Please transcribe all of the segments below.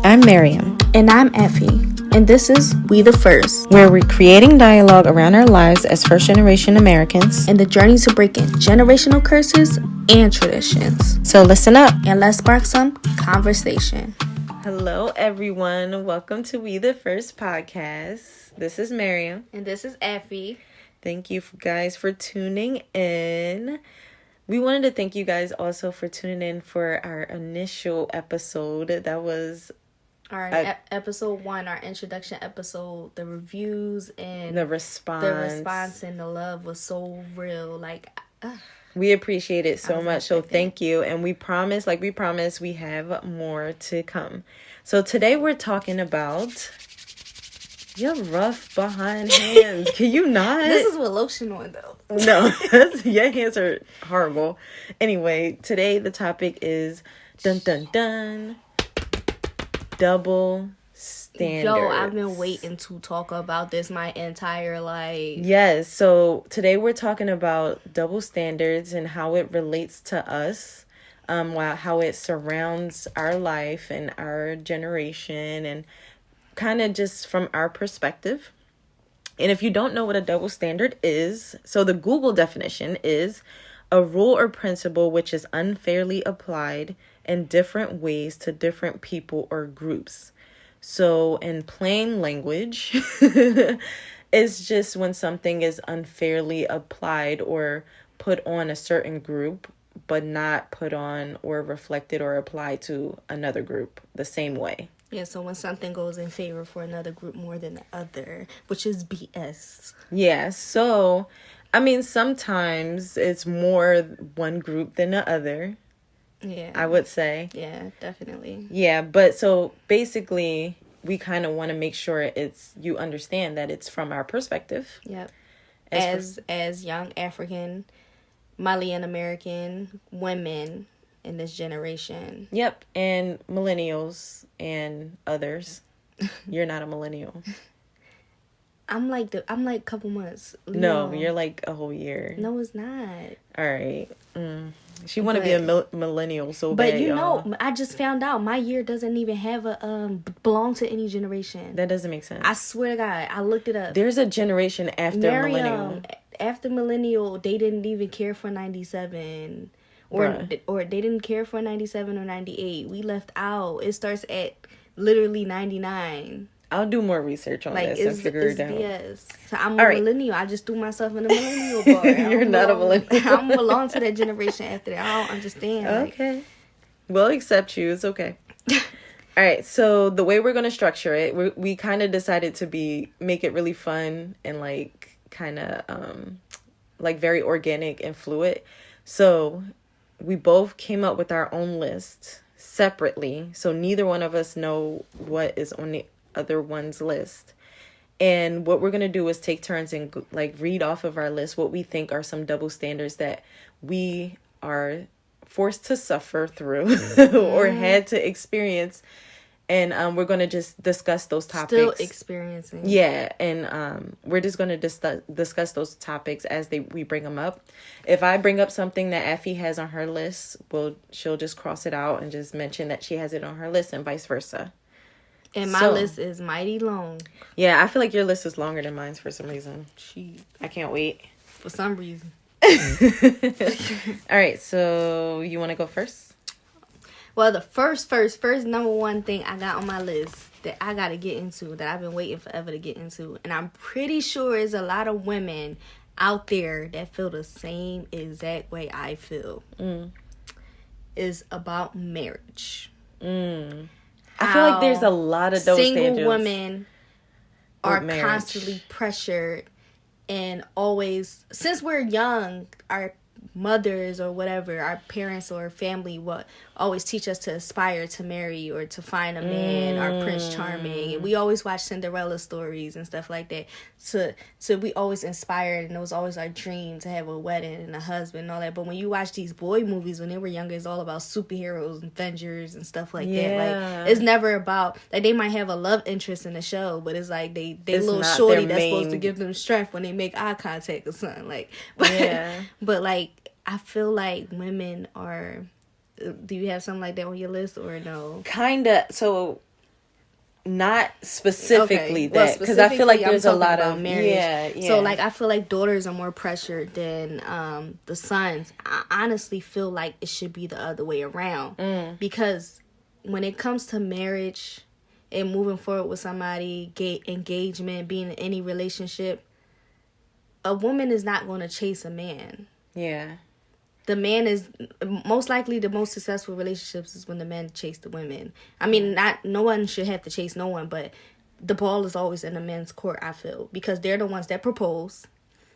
I'm Miriam. And I'm Effie. And this is We the First, where we're creating dialogue around our lives as first-generation Americans and the journey to breaking generational curses and traditions. So listen up. And let's spark some conversation. Hello, everyone. Welcome to We the First podcast. This is Miriam. And this is Effie. Thank you guys for tuning in. We wanted to thank you guys also for tuning in for our initial episode. That was our episode 1, our introduction episode. The reviews and the response and the love was so real. We appreciate it so much. So thank you. And we promise, we have more to come. So today we're talking about your rough behind hands. Can you not? This is with lotion on, though. No, your hands are horrible. Anyway, today the topic is dun dun dun. Double standards. Yo, I've been waiting to talk about this my entire life. Yes, so today we're talking about double standards and how it relates to us, how it surrounds our life and our generation, and kind of just from our perspective. And if you don't know what a double standard is, so the Google definition is a rule or principle which is unfairly applied in different ways to different people or groups. So in plain language, it's just when something is unfairly applied or put on a certain group, but not put on or reflected or applied to another group the same way. Yeah, so when something goes in favor for another group more than the other, which is BS. Yeah, so, I mean, sometimes it's more one group than the other. Yeah. I would say. Yeah, definitely. Yeah, but so basically, we kind of want to make sure you understand that it's from our perspective. Yep. As young African, Malian American women in this generation. Yep, and millennials and others. You're not a millennial. I'm like a couple months. No, you're like a whole year. No, it's not. All right. She want to be a millennial so bad. But you know, I just found out my year doesn't even have a belong to any generation. That doesn't make sense. I swear to God, I looked it up. There's a generation after millennial. After millennial, they didn't even care for 97. Or they didn't care for 97 or 98. We left out. It starts at literally 99. I'll do more research on this and figure it out. Yes. So I'm a millennial. I just threw myself in the millennial bar. You're not a millennial. I belong to that generation after that. I don't understand. Okay. We'll accept you. It's okay. All right. So the way we're going to structure it, we kind of decided to make it really fun and kind of very organic and fluid. So we both came up with our own list separately. So neither one of us know what is on the other one's list. And what we're going to do is take turns and read off of our list what we think are some double standards that we are forced to suffer through or had to experience. And we're going to just discuss those topics. Still experiencing. Yeah, and we're just going to discuss those topics as we bring them up. If I bring up something that Effie has on her list, she'll just cross it out and just mention that she has it on her list and vice versa. And my list is mighty long. Yeah, I feel like your list is longer than mine's for some reason. I can't wait. For some reason. All right, so you want to go first? Well, the first number one thing I got on my list that I got to get into, that I've been waiting forever to get into, and I'm pretty sure there's a lot of women out there that feel the same exact way I feel, is about marriage. I feel like there's a lot of those single women are constantly pressured and always, since we're young, our mothers or whatever, our parents or family will always teach us to aspire to marry or to find a man, our Prince Charming. And we always watch Cinderella stories and stuff like that. So we always inspired, and it was always our dream to have a wedding and a husband and all that. But when you watch these boy movies when they were younger, it's all about superheroes and Avengers and stuff like that. It's never about, they might have a love interest in the show, but it's like they little shorty that's supposed to give them strength when they make eye contact or something. But I feel like women are. Do you have something like that on your list or no? Kinda. So not specifically that, because I feel like there's a lot of marriage. Yeah. So like I feel like daughters are more pressured than the sons. I honestly feel like it should be the other way around, because when it comes to marriage and moving forward with somebody, engagement, being in any relationship, a woman is not going to chase a man. Yeah. The man is most likely the most successful relationships is when the men chase the women. I mean, no one should have to chase no one, but the ball is always in the men's court, I feel, because they're the ones that propose.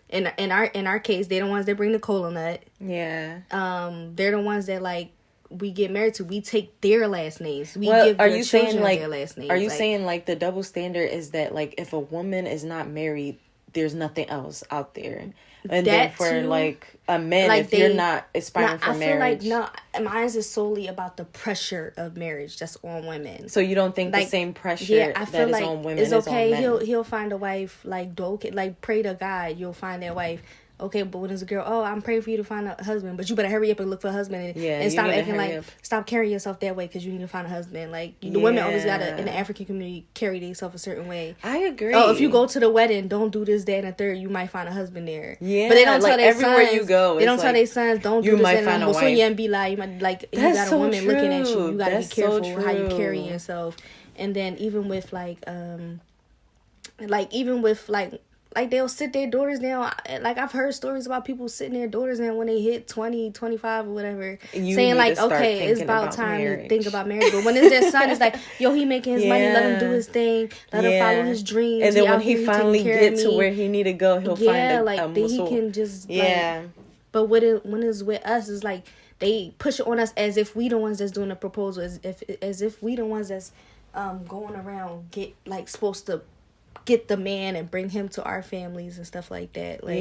In our case, they're the ones that bring the cola nut. Yeah. They're the ones that like we get married to. We take their last names. We give their children their last names. Are you saying like the double standard is that like if a woman is not married, there's nothing else out there? And then for like a man, like if you're not aspiring for marriage, I feel like mine is solely about the pressure of marriage that's on women. So you don't think like, the same pressure I feel that like is on women is okay. Is on men? He'll find a wife like pray to God. You'll find that wife. Okay, but when there's a girl, I'm praying for you to find a husband, but you better hurry up and look for a husband and stop acting like, stop carrying yourself that way because you need to find a husband. Like, the women always gotta, in the African community, carry themselves a certain way. I agree. Oh, if you go to the wedding, don't do this, that, and the third, you might find a husband there. Yeah, but they don't tell their everywhere sons, you go, they don't tell their sons, don't do this, might find a wife. And be like, you might, like, you got a woman looking at you, you gotta be careful how you carry yourself. And then even with, like they'll sit their daughters down. Like I've heard stories about people sitting their daughters down when they hit 20, 25 or whatever. Saying like, okay, it's about time to think about marriage. But when it's their son, it's like, yo, he making his money, let him do his thing. Let him follow his dreams. And then when he finally gets to where he need to go, he'll find like then he can just but when it's with us, it's like they push it on us as if we the ones that's doing the proposal, as if we the ones that's going around supposed to get the man and bring him to our families and stuff like that. Like,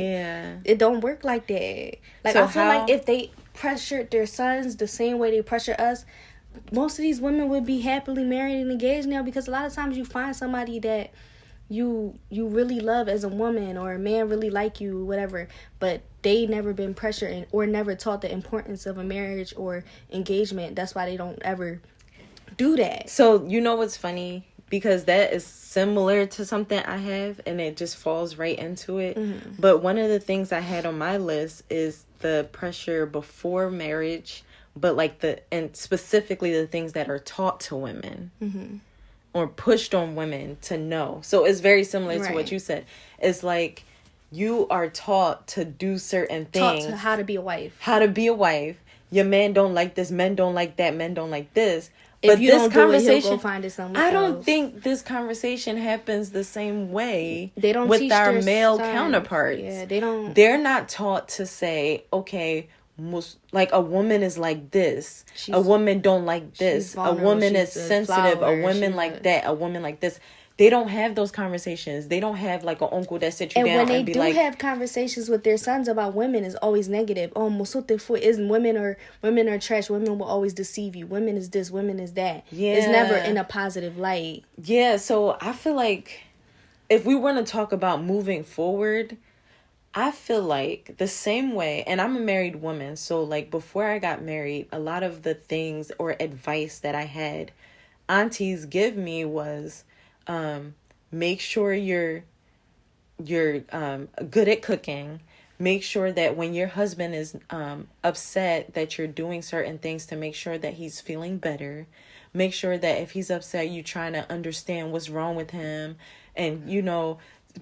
it don't work like that. Like, so I feel like if they pressured their sons the same way they pressure us, most of these women would be happily married and engaged now, because a lot of times you find somebody that you really love as a woman, or a man really like you, whatever, but they never been pressured or never taught the importance of a marriage or engagement. That's why they don't ever do that. So, you know what's funny? Because that is similar to something I have, and it just falls right into it. Mm-hmm. But one of the things I had on my list is the pressure before marriage, but and specifically the things that are taught to women or pushed on women to know. So it's very similar to what you said. It's like you are taught to do certain things. Taught to how to be a wife. How to be a wife. Your man don't like this, men don't like that, men don't like this. But if you don't do it, he'll go find it somewhere I don't think this conversation happens the same way they don't with our male counterparts. Yeah, they don't. They're not taught to say, okay, like a woman is like this. A woman don't like this. A woman is sensitive. A woman like that. A woman like this. They don't have those conversations. They don't have like an uncle that sits you down and be like... And when they do have conversations with their sons about women, it's always negative. Oh, women are trash. Women will always deceive you. Women is this. Women is that. Yeah. It's never in a positive light. Yeah, so I feel like if we want to talk about moving forward, I feel like the same way, and I'm a married woman, so like before I got married, a lot of the things or advice that I had aunties give me was... make sure you're good at cooking. Make sure that when your husband is upset that you're doing certain things to make sure that he's feeling better. Make sure that if he's upset, you're trying to understand what's wrong with him and,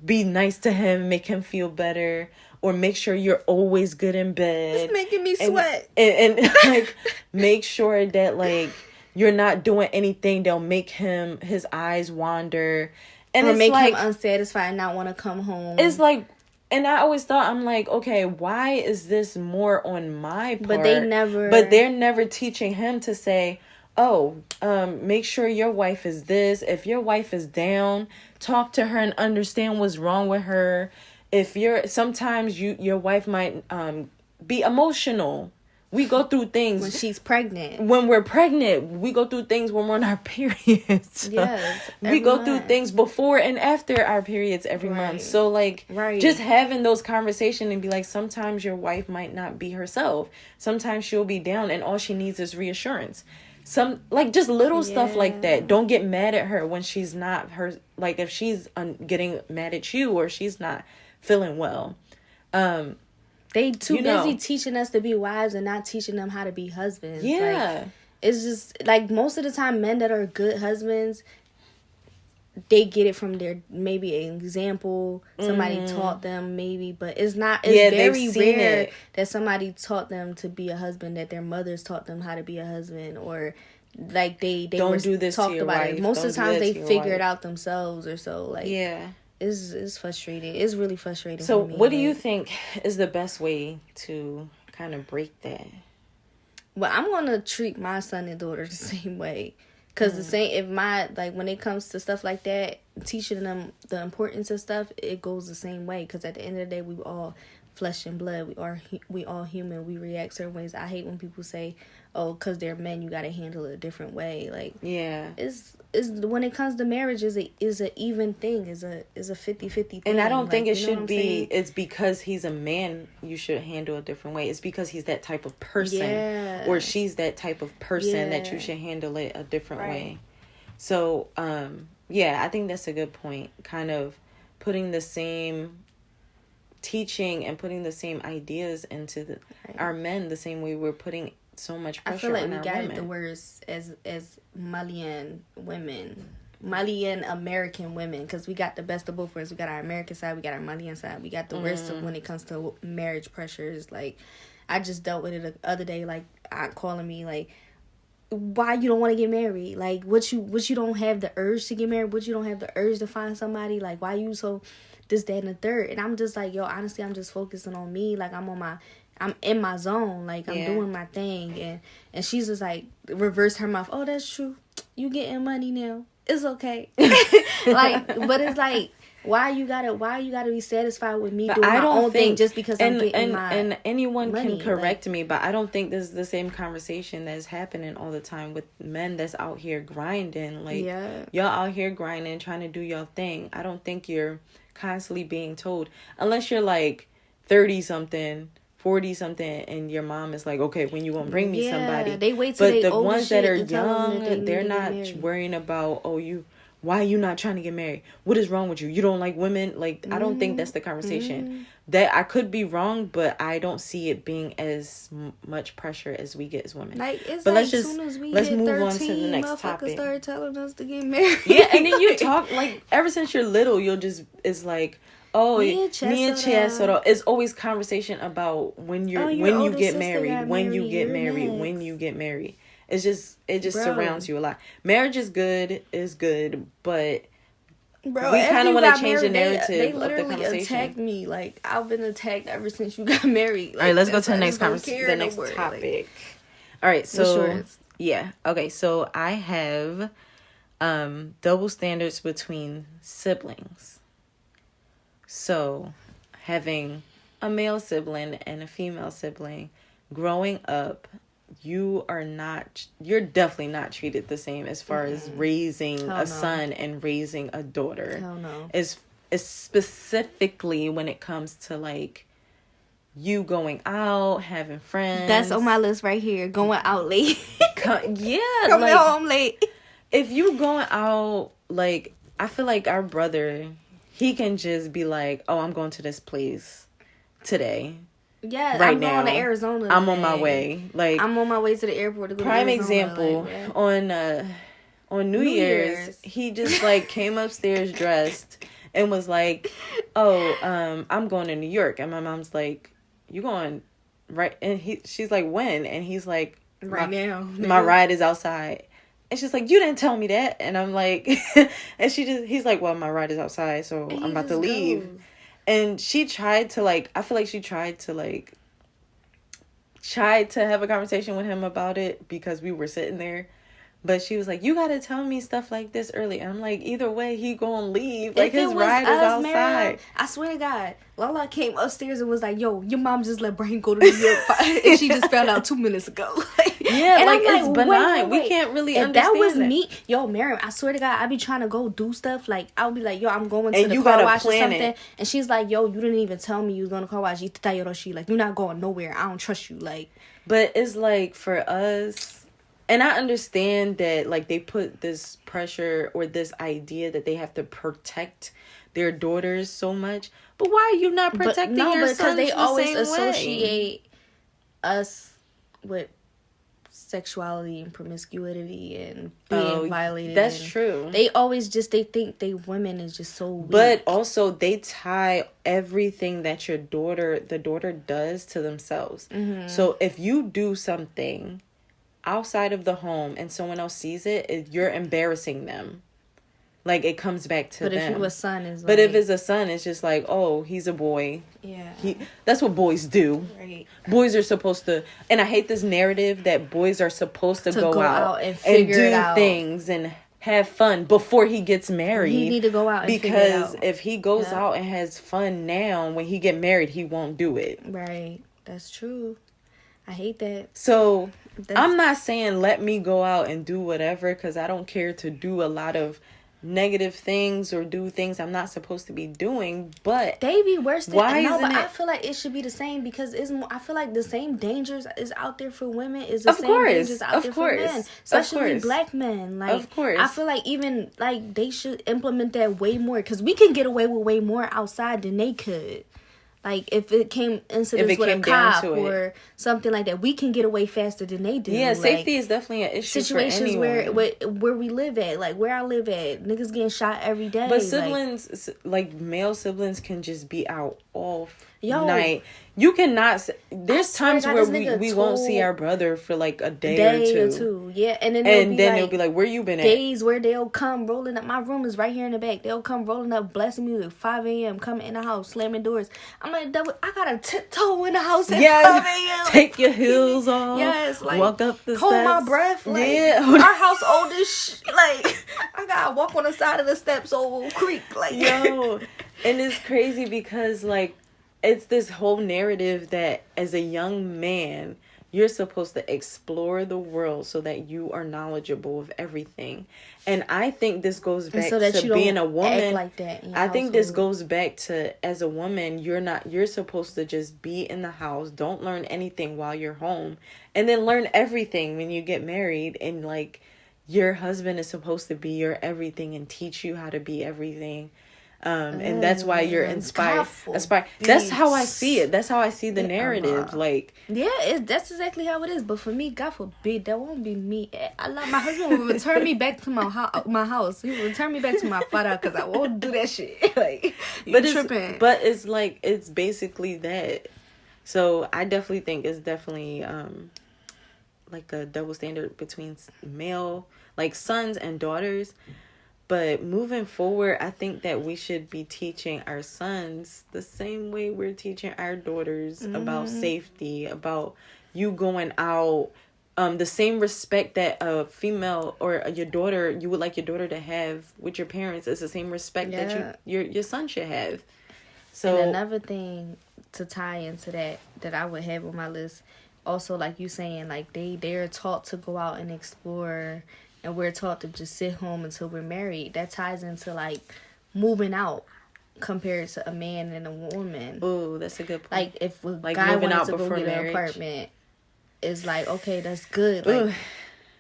be nice to him, make him feel better. Or make sure you're always good in bed. It's making me sweat. And like, make sure that like, you're not doing anything that'll make his eyes wander. And or make him unsatisfied and not want to come home. It's like, and I always thought, I'm like, okay, why is this more on my part? But they're never teaching him to say, make sure your wife is this. If your wife is down, talk to her and understand what's wrong with her. Sometimes your wife might be emotional. We go through things when she's pregnant. When we're pregnant, we go through things when we're on our periods. Yes, we go through things before and after our periods every month. So like, just having those conversations and be like, sometimes your wife might not be herself. Sometimes she'll be down, and all she needs is reassurance. some like just little stuff like that. Don't get mad at her when she's not her, like if she's getting mad at you or she's not feeling well. They too busy teaching us to be wives and not teaching them how to be husbands. Yeah. Like, it's just like most of the time men that are good husbands, they get it from their maybe an example. Somebody taught them maybe, but it's not. It's very rare that somebody taught them to be a husband, that their mothers taught them how to be a husband, or like they don't do this talked about wife. It. Most don't of the times they figure it out themselves or so. Like it's frustrating. It's really frustrating. So for me, what do you think is the best way to kind of break that? Well, I'm gonna treat my son and daughter the same way. Because the same, if my, like, when it comes to stuff like that, teaching them the importance of stuff, it goes the same way. Because at the end of the day, we all flesh and blood. We all human. We react certain ways. I hate when people say, oh, because they're men, you got to handle it a different way. Like, it's when it comes to marriage, is a even thing. Is a 50-50 thing. And I don't think it should be, it's because he's a man, you should handle a different way. It's because he's that type of person. Or she's that type of person that you should handle it a different way. So, I think that's a good point. Kind of putting the same teaching and putting the same ideas into our men the same way we're putting so much pressure on our women. I feel like we got it the worst as Malian women, Malian American women, because we got the best of both worlds. We got our American side, we got our Malian side. We got the worst of when it comes to marriage pressures. Like, I just dealt with it the other day. Like, aunt calling me like, why you don't want to get married? Like, what you don't have the urge to get married? What you don't have the urge to find somebody? Like, why you so this, that, and the third? And I'm just like, yo, honestly, I'm just focusing on me. Like, I'm in my zone. Like, I'm doing my thing. And she's just like, reverse her mouth. Oh, that's true. You getting money now. It's okay. Like, but it's like, why you gotta be satisfied with me doing my own thing just because I'm getting my and anyone money, can correct me, but I don't think this is the same conversation that's happening all the time with men that's out here grinding. Like, y'all out here grinding, trying to do your thing. I don't think you're constantly being told, unless you're like 30 something, 40 something, and your mom is like, okay, when you gonna bring me somebody? They wait till but the ones that are young, they're not worrying about, why are you not trying to get married? What is wrong with you? You don't like women? Like, I don't think that's the conversation. That I could be wrong, but I don't see it being as much pressure as we get as women. Like, it's but like, let's move 13, on to the next topic. Started telling us to get married. Yeah, and then you talk, like, ever since you're little, you'll just, it's like, oh, me and Chesoro. It's always conversation about when you get married, when you get married. It just surrounds you a lot. Marriage is good, but we kind of want to change the narrative they of the conversation. They literally attacked me. Like, I've been attacked ever since you got married. Like, all right, let's go to the next conversation. The next topic. Like, all right, so okay, so I have double standards between siblings. So, having a male sibling and a female sibling, growing up, you're definitely not treated the same as far as raising a son and raising a daughter. Hell no. It's specifically when it comes to, like, you going out, having friends. That's on my list right here. Going out late. Coming like, home late. If you going out, like, I feel like our brother, he can just be like, oh, I'm going to this place today. Yeah, right I'm now. going to Arizona. I'm on my way. Like, I'm on my way to the airport to go prime to Arizona. Example, like, on New Year's, he just like came upstairs dressed and was like, oh, I'm going to New York. And my mom's like, you going right? And she's like, when? And he's like, right now. My ride is outside. And she's like, you didn't tell me that. And I'm like, and he's like, well, my ride is outside, so I'm about to leave. Goes. And she tried to, like, I feel like she tried to have a conversation with him about it because we were sitting there. But she was like, you got to tell me stuff like this early. And I'm like, either way, he going to leave. Like, his ride is outside. Mary, I swear to God, Lala came upstairs and was like, yo, your mom just let Brain go to New York. And she just found out 2 minutes ago. Yeah, and like, it's benign. Wait. We can't really understand that. Was me. Yo, Miriam, I swear to God, I be trying to go do stuff. Like, I'll be like, yo, I'm going to the car wash or something. It. And she's like, yo, you didn't even tell me you was going to car wash. Like, you're not going nowhere. I don't trust you. Like, but it's like, for us, And I understand that, like, they put this pressure or this idea that they have to protect their daughters so much. But why are you not protecting your sons because they always same associate us with sexuality and promiscuity and being violated. That's true. They always just, they think women is just so weak. But also they tie everything that the daughter does to themselves. Mm-hmm. So if you do something outside of the home and someone else sees it, you're embarrassing them. Like, it comes back to them. But if you a son, is but if it's a son, it's just like, oh, he's a boy. Yeah. That's what boys do. Right. Boys are supposed to, and I hate this narrative that boys are supposed to go out and do things and have fun before he gets married. He need to go out and figure it out. Because if he goes out and has fun now, when he get married, he won't do it. Right. That's true. I hate that. So, I'm not saying let me go out and do whatever, because I don't care to do a lot of negative things or do things I'm not supposed to be doing, but they be worse than I feel like it should be the same, because I feel like the same dangers is out there for women is the same dangers out there for men, especially black men. Like, of course, I feel like even like they should implement that way more, because we can get away with way more outside than they could. Like, if it came incidents with a cop or something like that, we can get away faster than they do. Yeah, safety is definitely an issue situations for anyone. where we live at, like where I live at, niggas getting shot every day. But siblings, like male siblings, can just be out all night. You cannot. There's times where we won't see our brother for like a day or two. Yeah, and then they'll be like, "Where you been at?" Days where they'll come rolling up. My room is right here in the back. They'll come rolling up, blasting music, 5 a.m. coming in the house, slamming doors. I'm like, I gotta tiptoe in the house at 5 a.m. Take your heels off. Yes, like walk up the hold steps. my breath. Like, our house old as like I gotta walk on the side of the steps over creek. Like, yo, and it's crazy because like. It's this whole narrative that as a young man, you're supposed to explore the world so that you are knowledgeable of everything. And I think this goes back to being a woman. Like that I think this goes back to, as a woman, you're supposed to just be in the house. Don't learn anything while you're home. And then learn everything when you get married. And like, your husband is supposed to be your everything and teach you how to be everything. And that's why you're inspired. That's how I see it. That's how I see the narrative. Like, that's exactly how it is. But for me, God forbid, that won't be me. I love my husband will return me back to my house. He will return me back to my father, because I won't do that shit. Like, but it's like, it's basically that. So I definitely think it's definitely like a double standard between male, like sons and daughters. But moving forward, I think that we should be teaching our sons the same way we're teaching our daughters about safety, about you going out, the same respect that a female or you would like your daughter to have with your parents is the same respect that your son should have. So, and another thing to tie into that I would have on my list, also like you saying, like they're taught to go out and explore. And we're taught to just sit home until we're married. That ties into, like, moving out compared to a man and a woman. Ooh, that's a good point. Like, if a guy wanted to go get an apartment, it's like, okay, that's good. Like,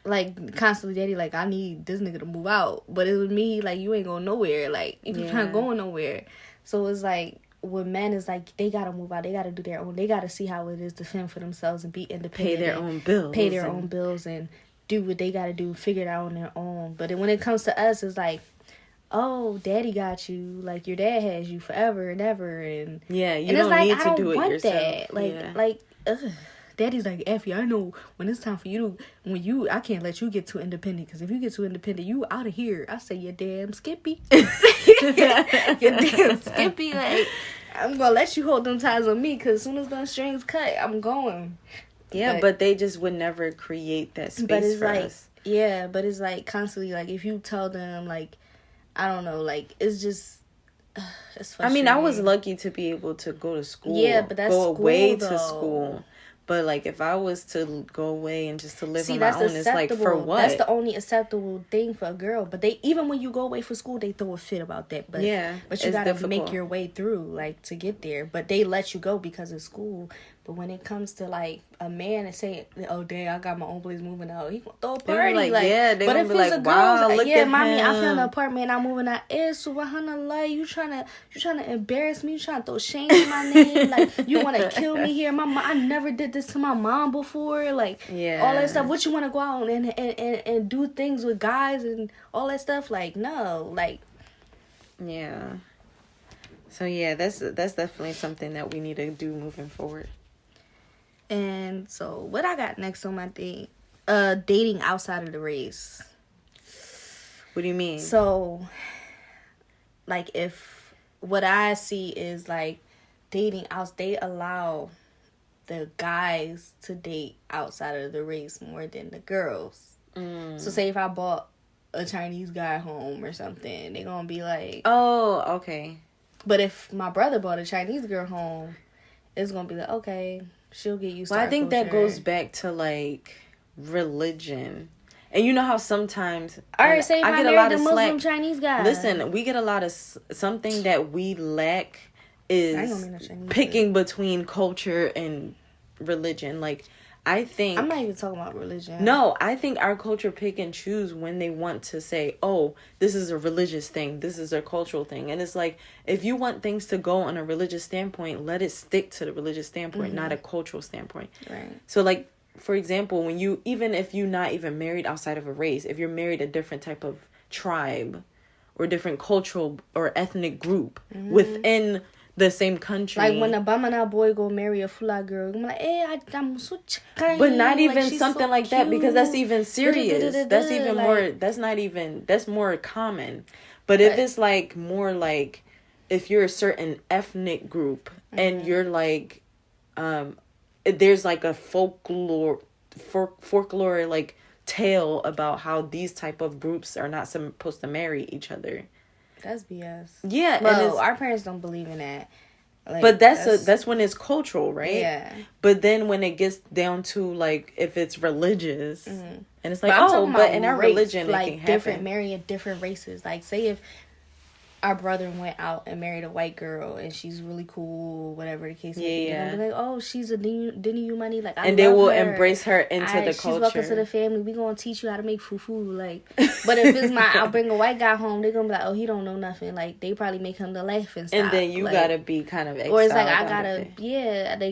like, constantly, daddy, like, I need this nigga to move out. But it was me, like, you ain't going nowhere. Like, you're not going nowhere. So it's like, with men, is like, they gotta move out. They gotta do their own. They gotta see how it is to fend for themselves and be independent. Pay their own bills and do what they gotta do, figure it out on their own. But then when it comes to us, it's like, oh, daddy got you. Like, your dad has you forever and ever. And you don't need to do it yourself. That. Like, daddy's like, Effie, I know when it's time for you to, I can't let you get too independent, because if you get too independent, you out of here. I say, you damn Skippy. You damn Skippy. Like, I'm gonna let you hold them ties on me, because as soon as those strings cut, I'm going. Yeah, but they just would never create that space for us. Yeah, but it's like constantly, like, if you tell them, like, I don't know, like, it's just, it's frustrating. I mean, I was lucky to be able to go to school. Yeah, but that's go away to school. But, like, if I was to go away and just to live on my own, it's like, for what? That's the only acceptable thing for a girl. But even when you go away for school, they throw a fit about that. But you gotta make your way through, like, to get there. But they let you go because of school. But when it comes to like a man and saying, "Oh, dang, I got my own place moving out," he gonna throw a party. Like, yeah, they but gonna if be it's like, a girl, wow, look yeah, at mommy, him. I found an apartment. I'm moving out. Subhanallah, you trying to embarrass me? You trying to throw shame in my name? Like, you want to kill me here? My mom, I never did this to my mom before. Like, all that stuff. What you want to go out and do things with guys and all that stuff? Like, no, like. Yeah. So yeah, that's definitely something that we need to do moving forward. And so what I got next on my thing, dating outside of the race. What do you mean? So, like, if what I see is like dating out, they allow the guys to date outside of the race more than the girls. So say if I bought a Chinese guy home or something, they're gonna be like, oh, okay. But if my brother bought a Chinese girl home, it's gonna be like, okay, she'll get used to our I think culture. that goes back to like religion. And you know how sometimes I get a lot of Muslim Chinese guy. Listen, we get a lot of something that we lack is picking between culture and religion. Like, I think I'm not even talking about religion. No, I think our culture pick and choose when they want to say, "Oh, this is a religious thing. This is a cultural thing." And it's like, if you want things to go on a religious standpoint, let it stick to the religious standpoint, not a cultural standpoint. Right. So, like, for example, when even if you're not even married outside of a race, if you're married a different type of tribe or different cultural or ethnic group within the same country. Like when a Bamana boy go marry a Fula girl, I'm like, hey, I'm so kind. But not even like, something so like that, because that's even serious. That's even like, more, that's more common. But if it's like more like, if you're a certain ethnic group and you're like, there's like a folklore like tale about how these type of groups are not supposed to marry each other. That's BS. Yeah, well, our parents don't believe in that. Like, but that's when it's cultural, right? Yeah. But then when it gets down to like if it's religious, and it's like, but in our religion, like it can happen. Different marrying different races. Like, say if our brother went out and married a white girl and she's really cool, whatever the case may be. They're gonna be like, oh, she's a Dini money. Like, and they will embrace her into the culture. She's welcome to the family. We gonna teach you how to make fufu. Like, but if it's I'll bring a white guy home, they're gonna be like, oh, he don't know nothing. Like, they probably make him the laughing stock. And then you like, gotta be kind of exiled. Or it's like, I gotta,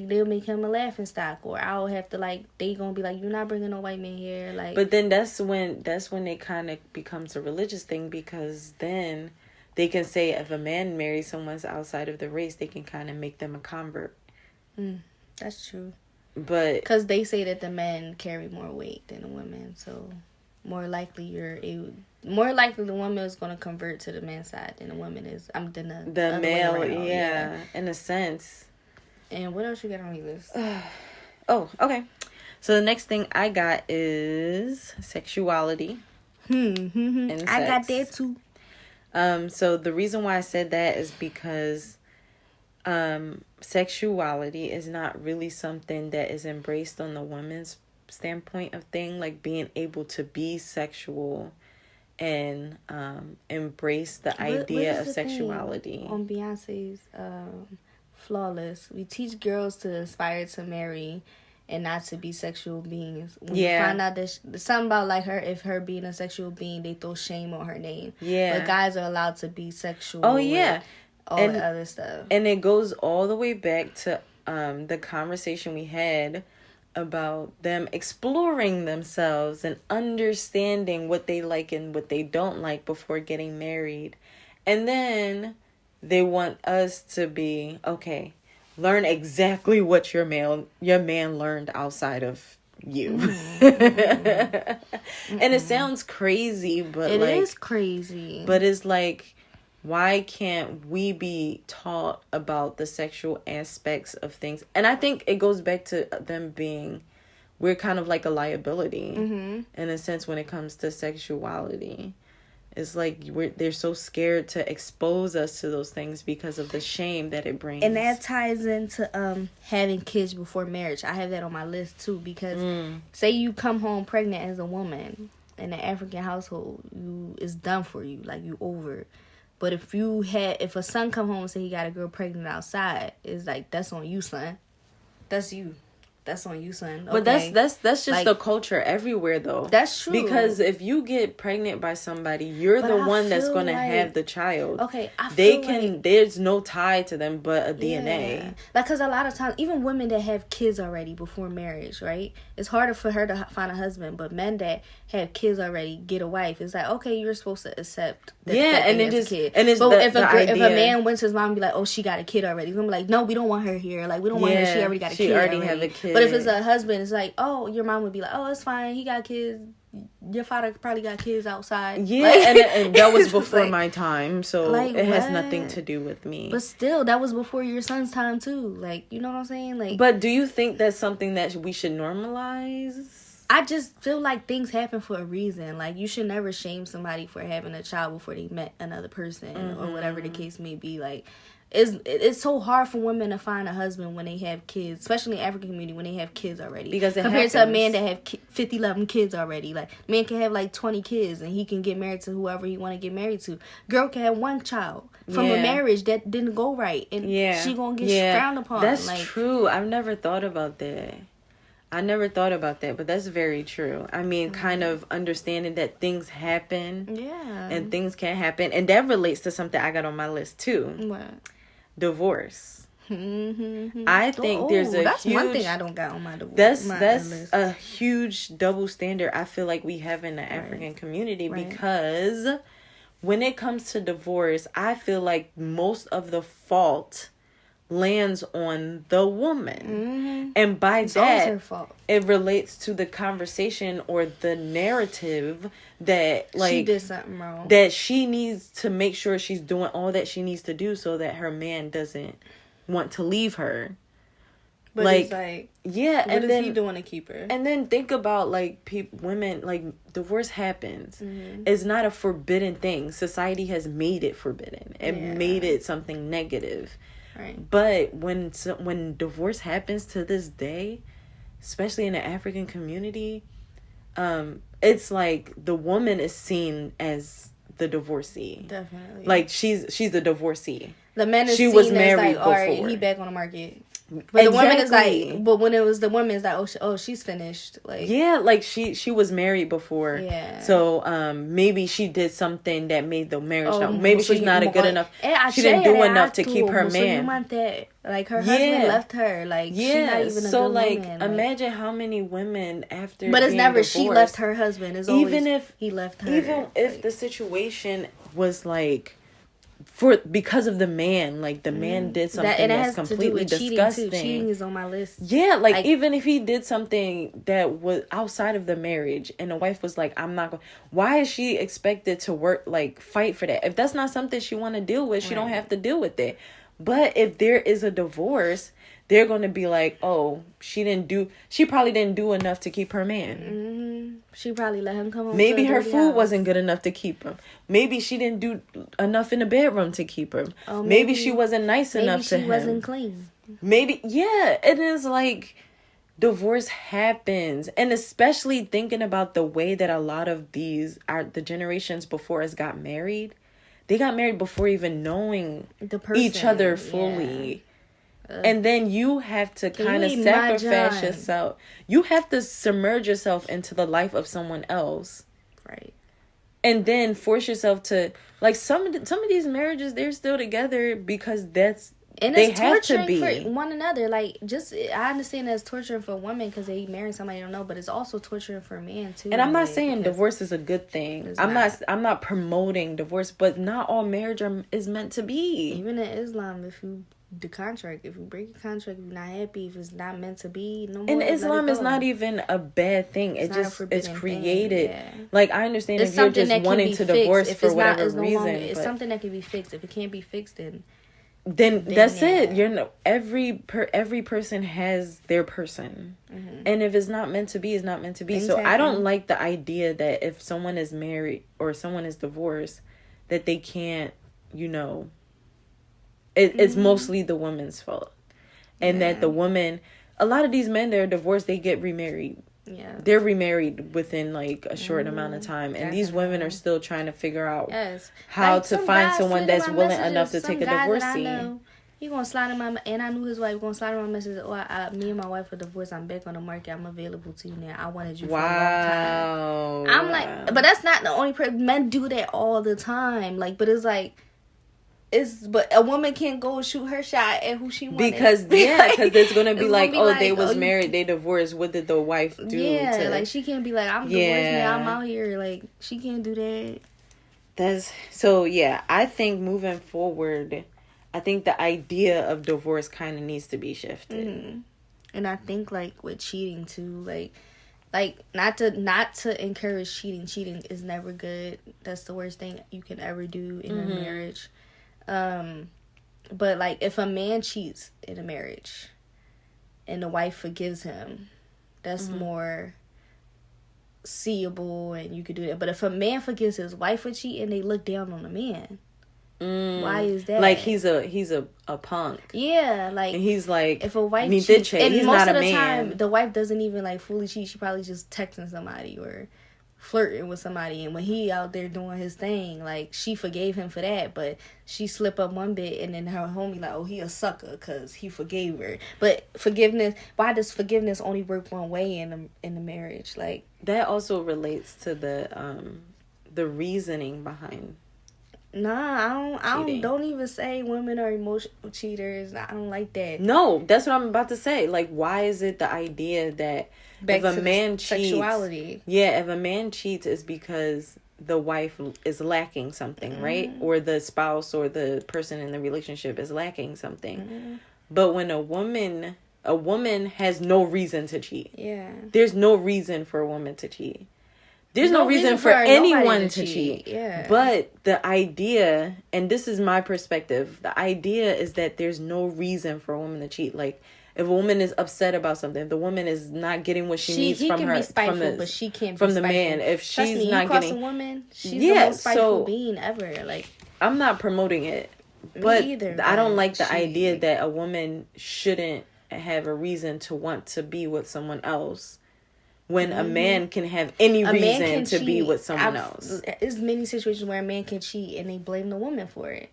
they'll make him a laughing stock. Or I'll have to, like, they gonna be like, you're not bringing no white man here. Like, but then that's when it kind of becomes a religious thing, because then they can say if a man marries someone outside of the race, they can kind of make them a convert. That's true. But because they say that the men carry more weight than the women, so more likely the woman is going to convert to the man's side than the woman is. The male, yeah, in a sense. And what else you got on your list? Oh, okay. So the next thing I got is sexuality. I got that too. So the reason why I said that is because sexuality is not really something that is embraced on the woman's standpoint of thing, like being able to be sexual and embrace the idea of sexuality. On Beyonce's Flawless, we teach girls to aspire to marry and not to be sexual beings. When you find out that something about like her being a sexual being, they throw shame on her name. Yeah. But guys are allowed to be sexual. Oh yeah. All the other stuff. And it goes all the way back to the conversation we had about them exploring themselves and understanding what they like and what they don't like before getting married. And then they want us to be, okay, learn exactly what your man learned outside of you. And it sounds crazy, but it is crazy. But it's like, why can't we be taught about the sexual aspects of things? And I think it goes back to them being, we're kind of like a liability in a sense when it comes to sexuality. It's like they're so scared to expose us to those things because of the shame that it brings. And that ties into having kids before marriage. I have that on my list too, because say you come home pregnant as a woman in an African household, it's done for you, like you over it. But if a son come home and say he got a girl pregnant outside, it's like, that's on you, son. That's you. That's on you, son. Okay. But that's just like, the culture everywhere, though. That's true. Because if you get pregnant by somebody, you're the one that's going to have the child. Okay, there's no tie to them but a DNA. Like, because a lot of times, even women that have kids already before marriage, right? It's harder for her to find a husband, but men that have kids already get a wife. It's like, okay, you're supposed to accept that and it just kid. And it's but if a man went to his mom and be like, oh, she got a kid already, he's gonna be like, no, we don't want her here. Like, we don't want her. She already got a kid. She already have a kid. But if it's a husband, it's like, oh, your mom would be like, oh, it's fine. He got kids. Your father probably got kids outside. Yeah, like, and that was before like, my time, so like, it has nothing to do with me. But still, that was before your son's time too. Like, you know what I'm saying? Like, but do you think that's something that we should normalize? I just feel like things happen for a reason. Like, you should never shame somebody for having a child before they met another person, or whatever the case may be. Like, it's so hard for women to find a husband when they have kids, especially in the African community, when they have kids already. Because compared to a man that have 11 kids already. Like, man can have like 20 kids and he can get married to whoever he want to get married to. Girl can have one child from a marriage that didn't go right, and she gonna get frowned upon. That's like, true. I've never thought about that. But that's very true. I mean, kind of understanding that things happen. Yeah. And things can happen. And that relates to something I got on my list, too. What? Divorce. I think there's a that's huge... one thing I don't got on my divorce. That's a huge double standard I feel like we have in the African community. Because when it comes to divorce, I feel like most of the fault lands on the woman, and by that it relates to the conversation or the narrative that like she did something wrong, that she needs to make sure she's doing all that she needs to do so that her man doesn't want to leave her. But like, it's like, yeah, what is he doing to keep her? And then think about like women, like divorce happens. It's not a forbidden thing. Society has made it forbidden. It made it something negative. Right. But when divorce happens to this day, especially in the African community, it's like the woman is seen as the divorcee. Definitely. Like she's the divorcee. The man is seen as like, all right, he back on the market. But the woman is like, but when it was the woman is like, oh, she's finished. Like, yeah, like she was married before. Yeah. So maybe she did something that made the marriage. Maybe she's not a good enough. She didn't do enough to keep her man. So you want that? Like her husband left her. Like she's not even a good woman. Imagine how many women after. But it's never divorced, she left her husband. It's always even if he left her. Even if the situation was like. Because of the man, like the man did something that's completely disgusting. Cheating is on my list. Yeah, like even if he did something that was outside of the marriage, and the wife was like, "I'm not going." Why is she expected to work like fight for that? If that's not something she want to deal with, she don't have to deal with it. But if there is a divorce, they're going to be like, "Oh, she probably didn't do enough to keep her man." She probably let him come home. Maybe her food wasn't good enough to keep him. Maybe she didn't do enough in the bedroom to keep him. Oh, maybe she wasn't nice enough to him. Maybe she wasn't clean. Maybe, yeah. It is like divorce happens. And especially thinking about the way that a lot of the generations before us got married. They got married before even knowing each other fully. Yeah. And then you have to kind of sacrifice yourself. You have to submerge yourself into the life of someone else. Right. And then force yourself to, like, some of these marriages, they're still together because they have to be for one another. Like, I understand that's torturing for women because they marry somebody they don't know, but it's also torturing for men too. And I'm not saying divorce is a good thing. I'm not promoting divorce, but not all marriage is meant to be. Even in Islam, if you break a contract, if you're not happy, if it's not meant to be, no more. And Islam is not even a bad thing. It's created. Yeah. Like, I understand if you're just wanting to divorce for whatever reason. It's something that can be fixed. If it can't be fixed, then that's it. Every person has their person. And if it's not meant to be, it's not meant to be. So I don't like the idea that if someone is married or someone is divorced, that they can't, it's mostly the woman's fault. And that the woman, a lot of these men that are divorced, they get remarried. Yeah. They're remarried within like a short amount of time. And these women are still trying to figure out how to find someone that's willing enough to take a divorcee. He gonna slide in my, and I knew his wife gonna slide in my message. Oh, me and my wife are divorced. I'm back on the market. I'm available to you now. I wanted you for a long time. I'm like, but that's not the only person. Men do that all the time. Like, but it's like, but a woman can't go shoot her shot at who she wanted. Because it's gonna be like, they was married, they divorced. What did the wife do? Yeah, like she can't be like, I'm divorced now. I'm out here. Like she can't do that. I think moving forward, I think the idea of divorce kind of needs to be shifted. Mm-hmm. And I think like with cheating too, like not to encourage cheating. Cheating is never good. That's the worst thing you can ever do in a marriage. But like if a man cheats in a marriage and the wife forgives him, that's more seeable and you could do that. But if a man forgives his wife for cheating, they look down on the man. Why is that? Like he's a punk. Yeah, like and he's like, if a wife cheats, and he's most not of the time the wife doesn't even like fully cheat. She probably just texting somebody or flirting with somebody, and when he out there doing his thing, like she forgave him for that, but she slip up one bit, and then her homie like, oh, he a sucker because he forgave her. But why does forgiveness only work one way in the marriage? Like that also relates to the reasoning behind. Nah, I don't even say women are emotional cheaters. I don't like that. No, that's what I'm about to say. Like, why is it the idea that if a man cheats, sexuality? Yeah, if a man cheats, is because the wife is lacking something, right? Or the spouse or the person in the relationship is lacking something. But when a woman has no reason to cheat. Yeah. There's no reason for a woman to cheat. There's no reason for anyone to cheat. Yeah. But the idea, and this is my perspective, the idea is that there's no reason for a woman to cheat. Like, if a woman is upset about something, if the woman is not getting what she needs from her, but she can't from be the man. If Trust she's me, not getting, a woman, she's the most spiteful being ever. Like, I'm not promoting it, but either, I don't like the idea that a woman shouldn't have a reason to want to be with someone else. When a man can have any reason to be with someone else. There's many situations where a man can cheat and they blame the woman for it.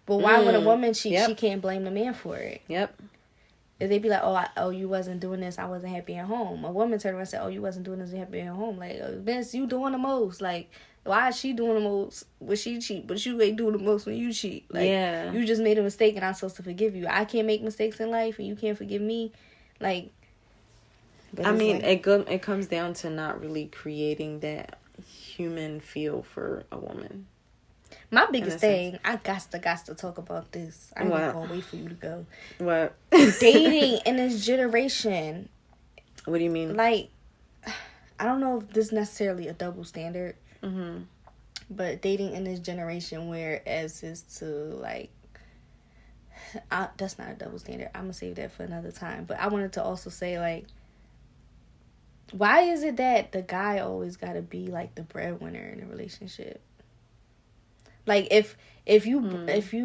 But why would a woman cheat? She can't blame the man for it. Yep. If they be like, oh, you wasn't doing this, I wasn't happy at home. A woman turned around and said, oh, you wasn't doing this, happy at home. Like, Vince, you doing the most. Like, why is she doing the most when she cheat, but you ain't doing the most when you cheat? Like, you just made a mistake and I'm supposed to forgive you. I can't make mistakes in life and you can't forgive me. Like, I mean, it comes down to not really creating that human feel for a woman. My biggest thing, I got to talk about this. I'm not going to wait for you to go. What? Dating in this generation. What do you mean? Like, I don't know if this is necessarily a double standard. But dating in this generation, whereas is to, like, that's not a double standard. I'm going to save that for another time. But I wanted to also say, like, why is it that the guy always got to be like the breadwinner in a relationship? Like if you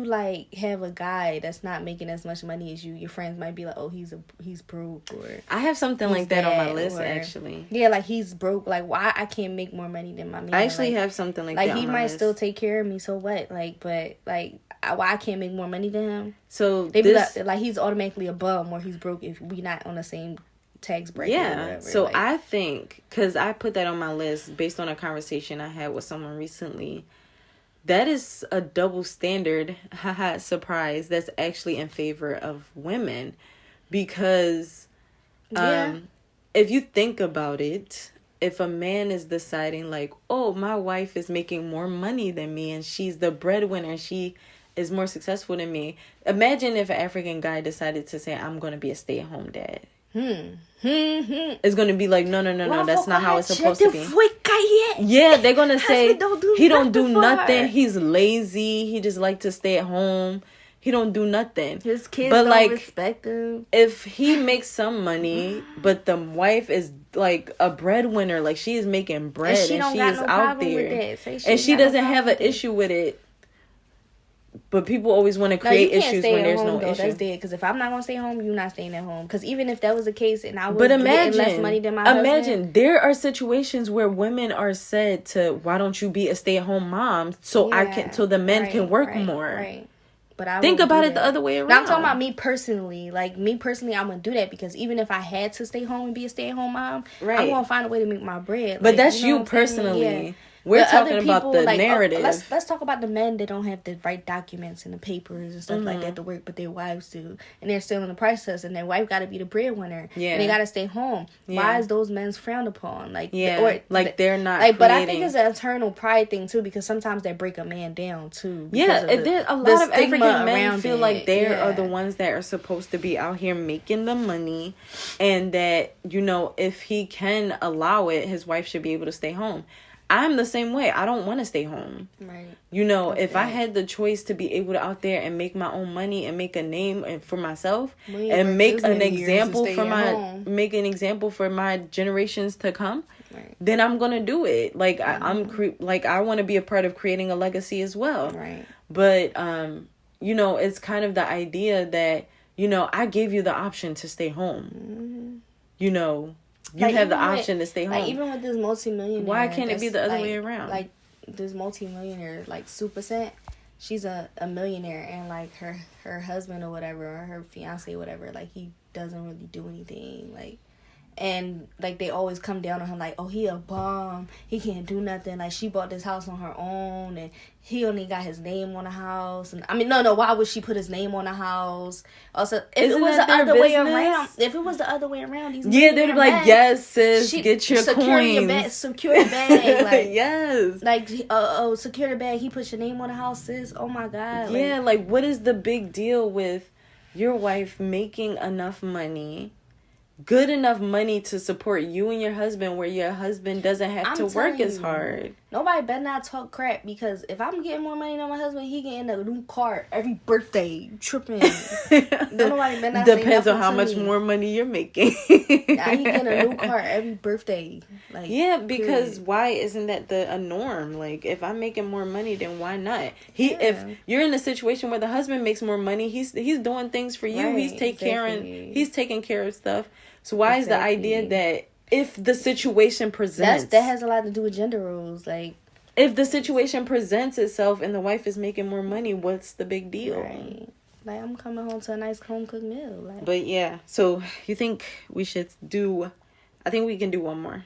like have a guy that's not making as much money as you, your friends might be like, oh, he's broke, or I have something like that on my list actually. Yeah, like he's broke. Like, why I can't make more money than my man? I actually have something like that. Like, he might still take care of me. So what? Like, but like, why I can't make more money than him? So they be like he's automatically a bum or he's broke if we not on the same tax bracket. Yeah, or whatever. So like, I think, because I put that on my list based on a conversation I had with someone recently, that is a double standard, haha, surprise, that's actually in favor of women. Because if you think about it, if a man is deciding like, oh, my wife is making more money than me and she's the breadwinner, she is more successful than me. Imagine if an African guy decided to say, I'm going to be a stay-at-home dad. It's gonna be like, no, that's not how it's supposed to be. Yeah, they're gonna say he don't do nothing. He's lazy. He just like to stay at home. He don't do nothing. His kids don't respect him. If he makes some money, but the wife is like a breadwinner, like she is making bread and she is out there, and she doesn't have an issue with it. But people always want to create issues when there's no issue. That's dead. Because if I'm not going to stay home, you're not staying at home. Because even if that was the case and I was getting less money than my husband. Imagine, there are situations where women are said to, why don't you be a stay-at-home mom so the men can work more. Right. But I think about it the other way around. Now I'm talking about me personally. Like, me personally, I'm gonna do that because even if I had to stay home and be a stay-at-home mom, right, I'm gonna find a way to make my bread. But that's you personally. Yeah. We're talking about the narrative. Let's talk about the men that don't have the right documents and the papers and stuff like that to work, but their wives do, and they're still in the process, and their wife got to be the breadwinner, and they got to stay home. Why is those men frowned upon? Like, they're not. Like, but I think it's an internal pride thing too, because sometimes they break a man down too. There's a lot of African men feel like they are the ones that are supposed to be out here making the money, and that, you know, if he can allow it, his wife should be able to stay home. I'm the same way. I don't want to stay home. Right. You know, if I had the choice to be able to out there and make my own money and make a name for myself and make an example for my generations to come, then I'm gonna do it. Like I want to be a part of creating a legacy as well. Right. But you know, it's kind of the idea that, you know, I gave you the option to stay home. Mm-hmm. You know. You have the option to stay home. Like, even with this multimillionaire. Why can't it be the other way around? Like, this multimillionaire, like, Supercent, she's a millionaire, and, like, her husband or whatever, or her fiance or whatever, like, he doesn't really do anything. Like, and, like, they always come down on him, like, oh, he a bum. He can't do nothing. Like, she bought this house on her own, and he only got his name on the house. And I mean, no, why would she put his name on the house? Also, if it was the other way around, these they'd be like, yes, sis, get your coins. Secure your bag. Like, yes. Like, secure the bag. He put your name on the house, sis. Oh, my God. Yeah, like, what is the big deal with your wife making enough money, good enough money to support you and your husband, where your husband doesn't have to work as hard? Nobody better not talk crap, because if I'm getting more money than my husband, he getting a new car every birthday. Tripping. Nobody better not depends on how much more money you're making. Now he getting a new car every birthday. Like, because period. Why isn't that a norm? Like, if I'm making more money, then why not? If you're in a situation where the husband makes more money, he's doing things for you. Right, he's taking care of stuff. So why is the idea that if the situation presents... That has a lot to do with gender roles. Like, if the situation presents itself and the wife is making more money, what's the big deal? Right. Like, I'm coming home to a nice home-cooked meal. Like. But, yeah. So, you think we should do... I think we can do one more.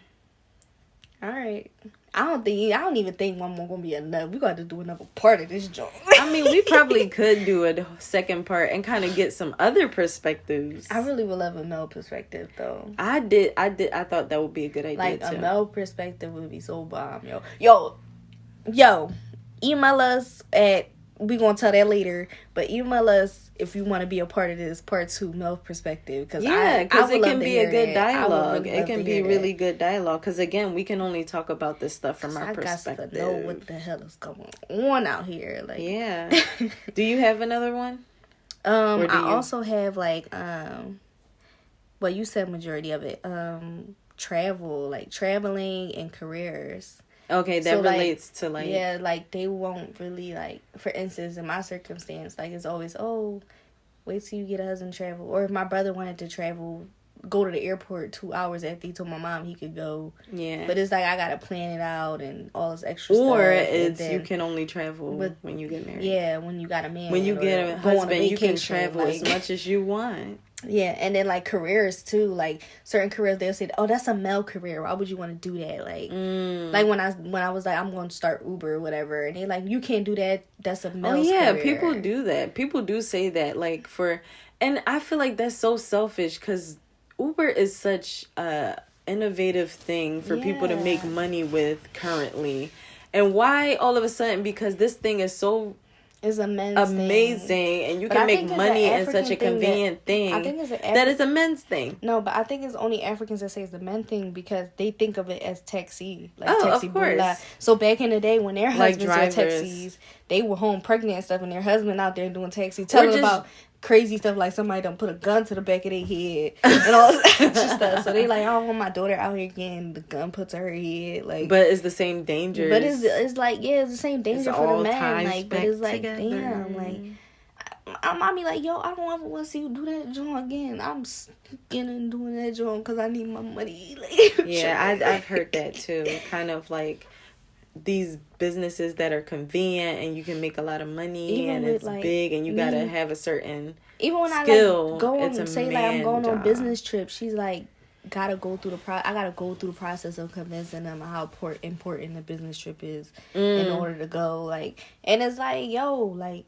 All right. I don't even think one more gonna be enough. We got to do another part of this joint. I mean, we probably could do a second part and kind of get some other perspectives. I really would love a male perspective, though. I thought that would be a good idea, like, too. A male perspective would be so bomb, yo. Email us at... We gonna tell that later, but email us if you want to be a part of this part 2 male perspective, because it can be a good dialogue. It can be really good dialogue, because again, we can only talk about this stuff from our perspective. I got to know what the hell is going on out here. Like, yeah. Do you have another one? I also have, like, well, you said majority of it. Traveling and careers. Okay, that relates to, like... Yeah, like, they won't really, like... For instance, in my circumstance, like, it's always, wait till you get a husband to travel. Or if my brother wanted to travel, go to the airport 2 hours after he told my mom he could go. Yeah. But it's like, I gotta plan it out and all this extra stuff. Or you can only travel when you get married. Yeah, when you got a man. When you get a husband, you can travel as much as you want. Yeah, and then, like, careers, too. Like, certain careers, they'll say, oh, that's a male career. Why would you want to do that? Like, like when I was like, I'm going to start Uber or whatever. And they're like, you can't do that. That's a male career. Oh, yeah, people do that. People do say that, like, and I feel like that's so selfish, because Uber is such a innovative thing for people to make money with currently. And why all of a sudden? Because this thing is so... It's amazing thing. And you can make money in such a convenient thing. I think that is a men's thing. No, but I think it's only Africans that say it's a men thing, because they think of it as taxi, like taxi. Of course. So back in the day when their husbands were taxis, they were home pregnant and stuff, and their husband out there doing taxi, telling about crazy stuff, like somebody done put a gun to the back of their head and all this extra stuff. So they like, I don't want my daughter out here getting the gun put to her head. Like, but it's the same danger. But it's like, it's the same danger for the man. Like, but it's like, together. Damn, like, I be like, yo, I don't ever want to see you do that joint again. I'm skinning doing that joint because I need my money. Like, yeah, I've heard that too. Kind of like, these businesses that are convenient and you can make a lot of money, even and with, it's big, and you gotta have a certain even when skill. I go on, say like I'm going job. on business trips, she's like, I gotta go through the process of convincing them how important the business trip is in order to go. Like, and it's like, yo, like,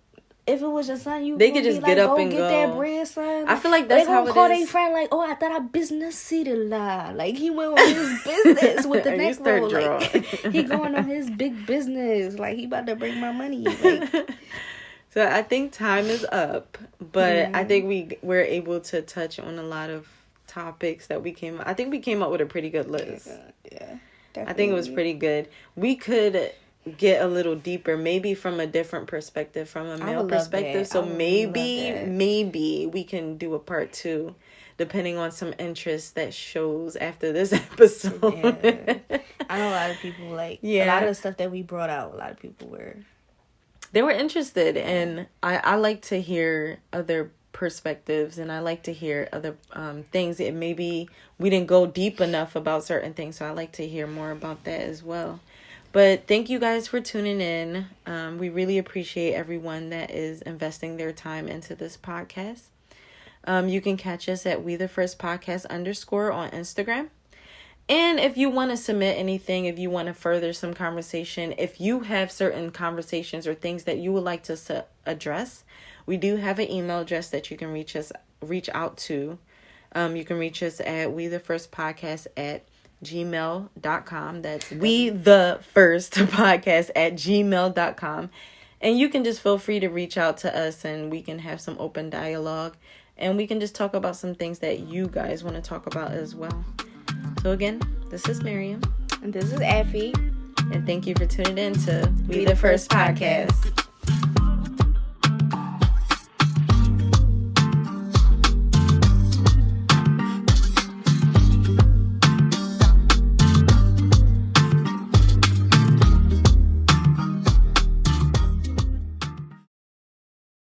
if it was your son, they could just get up and get go. that bread, son. I feel like that's how it is. They gonna call their friend like, oh, I thought I business seated la. Like, he went on his business with the next roll. Like, he going on his big business. Like, he about to bring my money. Like. So I think time is up, but I think we're able to touch on a lot of topics that we came up with a pretty good list. Yeah. I think it was pretty good. We could get a little deeper, maybe from a different perspective, from a male perspective. So maybe we can do a part 2, depending on some interest that shows after this episode. Yeah. I know a lot of people a lot of the stuff that we brought out, a lot of people were interested, and I like to hear other perspectives, and I like to hear other things that maybe we didn't go deep enough about certain things, so I like to hear more about that as well. But thank you guys for tuning in. We really appreciate everyone that is investing their time into this podcast. You can catch us at WeTheFirstPodcast _ on Instagram. And if you want to submit anything, if you want to further some conversation, if you have certain conversations or things that you would like to address, we do have an email address that you can reach out to. You can reach us at WeTheFirstPodcast@gmail.com. That's WeTheFirstPodcast@gmail.com. And you can just feel free to reach out to us, and we can have some open dialogue, and we can just talk about some things that you guys want to talk about as well. So again, this is Miriam. And this is Effie. And thank you for tuning in to We the First Podcast.